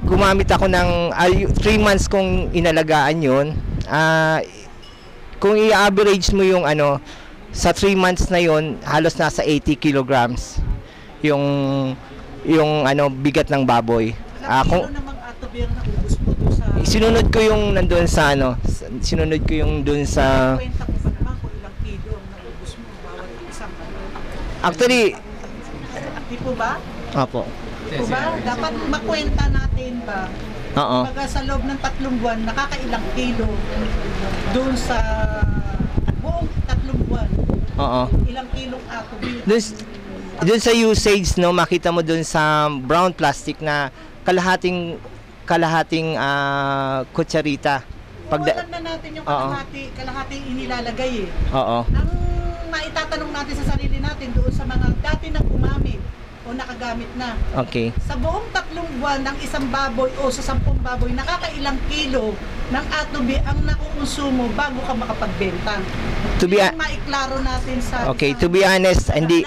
gumamit ako ng 3 months kong inalagaan yun. Kung i-average mo yung ano, sa 3 months na yun, halos nasa 80 kilograms yung ano, bigat ng baboy. Kung namang atubir na ubos mo doon sa... Sinunod ko yung nandun sa ano, sinunod ko yung dun sa... Kwenta ko pa naman kung ilang kilo ang naubos mo bawat isang ano. Actually, Di po ba? opo. Di po ba? Dapat makwenta natin ba? Oo. Pagka sa loob ng 3 buwan, nakakailang kilo doon sa buong 3 buwan. Oo. Ilang kilong atubir. Dun sa usage, no, makita mo dun sa brown plastic na kalahating kutsarita. Iwanan na natin yung kalahati inilalagay eh. Oo. Ang maitatanong natin sa sarili natin doon sa mga dati na gumamit o nakagamit na. Okay. Sa buong 3 buwan ng isang baboy o sa 10 baboy, nakakailang kilo ng atubi ang nakukonsumo bago ka makapagbenta. To be Yun maiklaro natin sa... Okay, to be honest, hindi.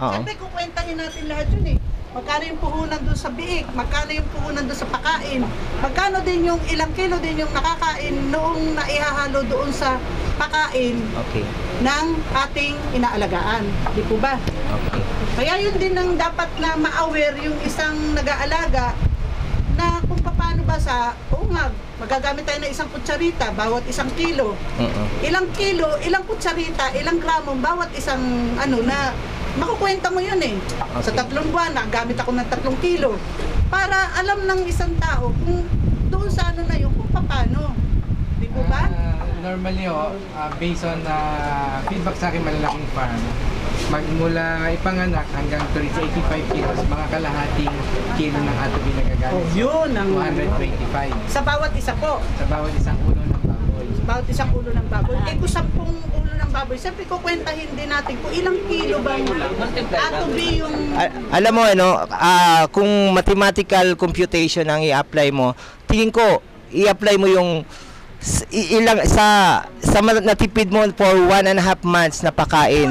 Oo. Siyempre, kukwentahin natin lahat yun eh. Magkano yung puhunan doon sa biik, magkano yung puhunan doon sa pakain, magkano din yung ilang kilo din yung nakakain noong naihahalo doon sa pakain ng ating inaalagaan. Di po ba? Okay. Kaya yun din ang dapat na ma-aware yung isang nag-aalaga na kung paano ba magagamit tayo ng isang kutsarita bawat isang kilo. Ilang kilo, ilang kutsarita, ilang gramo bawat isang ano na makukwenta mo yun eh. Sa 3 buwan, nagamit ako ng 3 kilo. Para alam ng isang tao kung doon sa ano na yun, kung paano. Di po ba? Normally, based on feedback sa akin malalaking farm, magmula ipanganak hanggang to reach 85 kilos, mga kalahating kilo ng atubi na gagamit. Yun ang 225. sa bawat isa po. Sa bawat isang ulo ng baboy. Bawat isang ulo ng baboy. Kung 10 ulo ng baboy, siyempre kukwentahin din natin kung ilang kilo bang atubi yung... Alam mo ano, kung mathematical computation ang i-apply mo, tingin ko i-apply mo yung ilang sa natipid mo for 1.5 months na pakain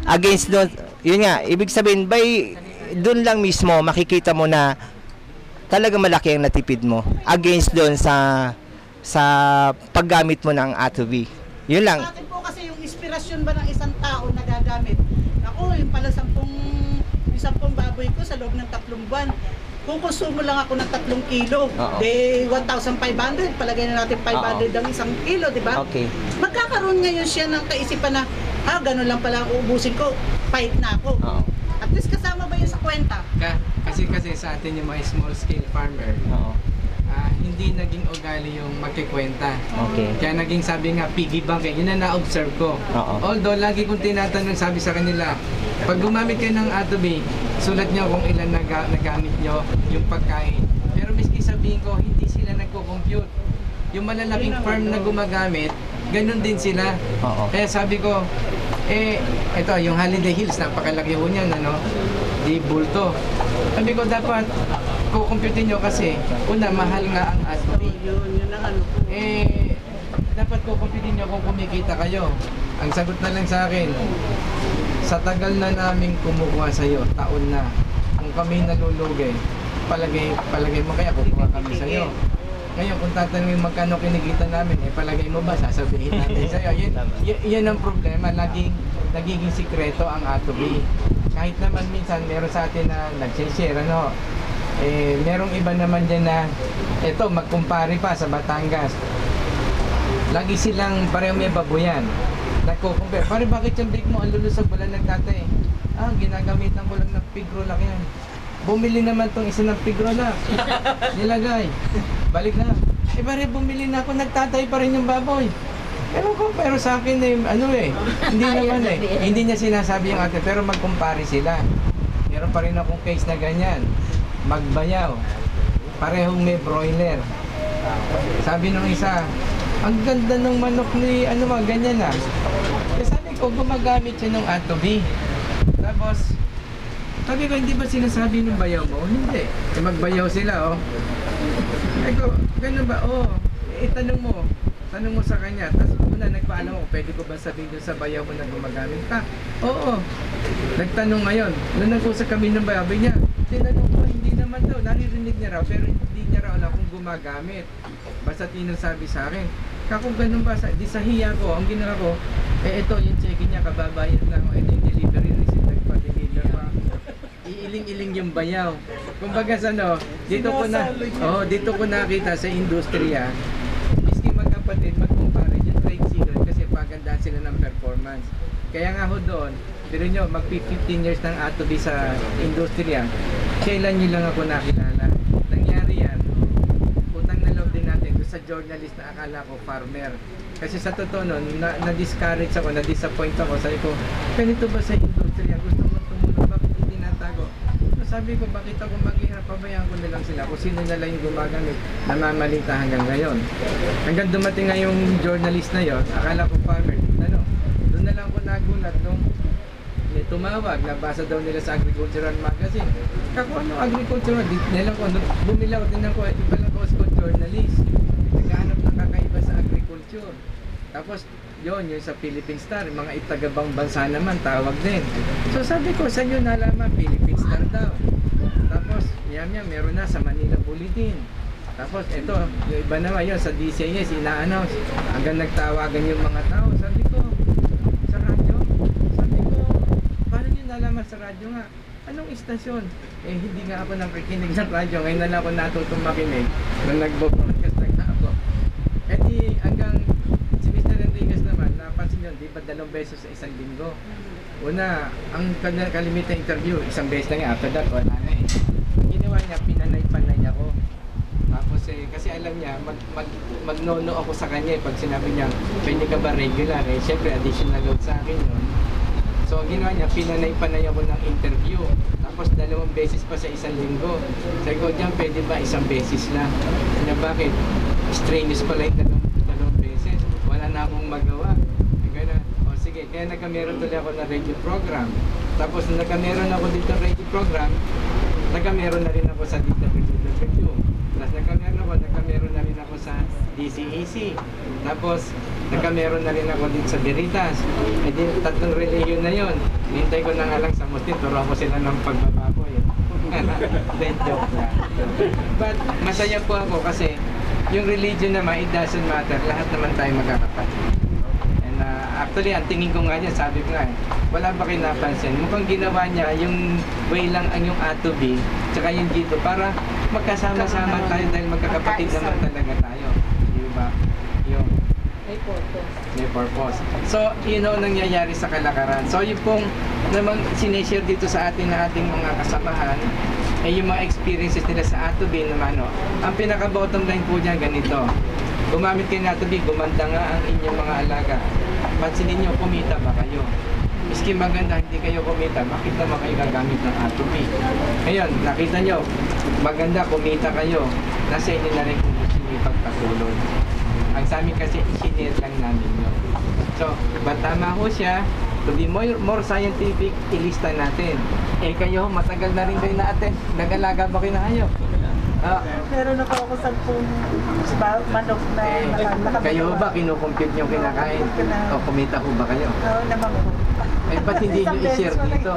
against doon, yun nga, ibig sabihin by doon lang mismo makikita mo na talaga malaki ang natipid mo against doon sa paggamit mo ng atubi. Yun lang. Sa atin po kasi yung inspirasyon ba ng isang tao na gagamit. Ako, yung pala 10 baboy ko sa loob ng 3 buwan. Kung konsumo lang ako ng 3 kilo, de 1,500, palagay na natin 500 ang isang kilo, di ba? Okay. Magkakaroon ngayon siya ng kaisipan na, ganun lang pala ang uubusin ko, fight na ako. At least kasama ba yun sa kwenta? Kasi sa atin yung mga small scale farmer, hindi naging ugali yung magkikwenta. Okay. Kaya naging sabi nga, piggy bank, yun na na-observe ko. Although, lagi kong tinatanong, sabi sa kanila, pag gumamit kayo ng atubi, sulat nyo kung ilan nagamit nyo yung pagkain. Pero miski sabihin ko, hindi sila nagko-compute. Yung malalaking farm na gumagamit, ganun din sila. Kaya sabi ko, ito, yung Holiday Hills, napakalaki ho niyan, ano? Di bulto. Sabi ko, dapat kukumputin nyo kasi, una, mahal nga ang atubi. Yun ang ano. Dapat kukumputin nyo kung kumikita kayo. Ang sagot na lang sa akin, sa tagal na naming kumukuha sa'yo, taon na, kung kami nalulugi, palagay mo kaya kukuha kami sa'yo. Ngayon, kung tatanungin magkano kinikita namin, palagay mo ba, sasabihin natin sa'yo. Yan ang problema, nagiging sikreto ang atubi. Kahit naman minsan, meron sa atin na nag-share, ano, merong iba naman dyan na, magkumpare pa sa Batangas. Lagi silang pareho may babuyan. Nagko-compare. Pare, bakit yung bake mo ang lulusog wala nagtatay? Ginagamitan ko lang ng pigrolak yan. Bumili naman tong isa ng pigrolak. Nilagay. Balik na. Pare, bumili na ako, nagtatay pa rin yung baboy. Pero sa akin hindi naman Hindi niya sinasabi yung ate, pero magkumpare sila. Meron pa rin akong case na ganyan. Magbayaw. Parehong may broiler. Sabi nung isa, ang ganda ng manok ni ganyan na. Kaya sabi ko, gumagamit siya ng atubi. Tapos, sabi ko, hindi ba sinasabi ng bayaw mo? Hindi. Magbayaw sila, Sabi ko, ganun ba? Tanong mo sa kanya. Tapos una, nagpaalam ako, pwede ko ba sabihin doon sa bayaw mo na gumagamit ka? Oo. Nagtanong ngayon. Nung nag-usap kami ng bayaw niya, tinanong ko, hindi naman naman daw, naririnig niya raw, pero hindi niya raw alam kung gumagamit. Basta sabi sa akin, kung ganun ba, di sa hiya ko, ang ginawa ko, ito yung check-in niya, kababayad lang, ito yung delivery receipt, nagpa-deliver pa. Iiling-iling yung bayaw. Kumbaga sa dito ko nakita sa industriya, miski magkapatid, magkumpare yung trade secret kasi pagandaan sila ng performance. Kaya nga ho doon, pero nyo, mag-15 years ng atobi sa industriya, kailan nyo lang ako nakilala. Nangyari yan, utang na loob din natin doon sa journalist na akala ko farmer. Kasi sa totoo nun, na-discourage ako, na-disappoint ako. Sabi ko, ganito ba sa industriya? Gusto mo tumulong, bakit hindi tinatago? So sabi ko, bakit ako maghihirap? Pabayaan ko na lang sila kung sino na lang yung gumagamit. Namamalita hanggang ngayon. Hanggang dumating nga yung journalist na yon, akala ko farmer. Doon na lang ako nagulat nung may tumawag, nabasa daw nila sa Agricultural Magazine. Kako ano agricultural? Nilang ko, bumilaw din ako, iba lang ko journalist. Naghahanap ng kakaiba sa agriculture. Tapos, yung sa Philippine Star, mga itagabang bansa naman, tawag din. So sabi ko, sa inyo nalaman, Philippine Star daw. Tapos, meron na sa Manila Bulletin. Tapos, ito, yung iba naman yun, sa DCIS, ina-announce. Hanggang nagtawagan yung mga tao. Sabi ko, sa radyo? Sabi ko, paano nyo nalaman sa radyo nga? Anong istasyon? Hindi nga ako nakikinig ng radyo. Ngayon na lang ako natutong makinig nung nagbo-broadcast na ako. Hanggang si Mr. Enriquez naman, napansin nyo, di ba 2 beses sa isang linggo? Una, ang kalimitang interview, 1 beses lang after that, wala na eh. Ang ginawa niya, pinanay-panay ako. Tapos kasi alam niya, magnono ako sa kanya pag sinabi niya, pwede ka ba regular? Siyempre, additional load sa akin yun. So, ang ginawa niya, pinanay-panay ako ng interview. Tapos, 2 beses pa sa isang linggo. Sabi ko, diyan, pwede ba 1 beses lang? Kanya, bakit? Strenuous pala yung 2 beses. Wala na akong magawa. Gano'n. O, sige. Kaya nagkameron tuloy ako ng radio program. Tapos, nagkameron ako dito radio program, nagkameron na rin ako sa DWW. Tapos, nagkameron na rin ako sa DCEC. Tapos, nagkameron na rin ako dito sa Veritas. Di 3 reliyon na yon. Hintay ko na nga lang sa Muslim, turo ko sila ng pagbababoy. Then joke na. But masaya po ako kasi yung religion naman, it doesn't matter. Lahat naman tayo magkakapatid. And actually, ang tingin ko nga niya, sabi ko nga, wala ba kayo napansin? Mukhang ginawa niya yung way lang ang yung A to B, tsaka yung dito para magkasama-sama tayo dahil magkakapatid naman talaga tayo. Di ba? Yung may purpose. So, yun ang nangyayari sa Kalakaran. So, yung pong namang sineshare dito sa atin na ating mga kasamahan, yung mga experiences nila sa A to B naman, ang pinaka-bottom line po niya ganito. Gumamit kayo na A to B, gumanda nga ang inyong mga alaga. Pansinin nyo, kumita ba kayo? Miski maganda, hindi kayo kumita, bakit naman kayo gagamit ng A to B? Ngayon, nakita nyo, maganda, kumita kayo, nasa inyo na rin kung gusto nyo ipagpatuloy. Ang sa amin kasi, isinare lang namin yun. So, ba tama ho siya, to be more scientific, ilista natin. Kayo, matagal na rin kayo na-attend. Nag-alaga ba kayo na kayo? Meron ako 10 manok na kayo ba, kinukompute nyo kinakain? O kumita ho ba kayo? Oo naman po. Ba't hindi nyo i-share dito?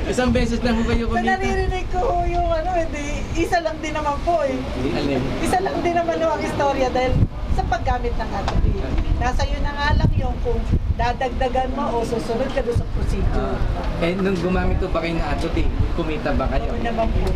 1 beses lang ho kayo Sa kumita? naririnig ko yung hindi, isa lang din naman po eh. Alin? Isa lang din naman ang istorya dahil sa paggamit ng atobi. Nasa iyo na nga lang yung kung dadagdagan mo o susunod ka doon sa procedure. Nung gumamit ko ba kayo na atobi, kumita ba kayo? Oo naman po.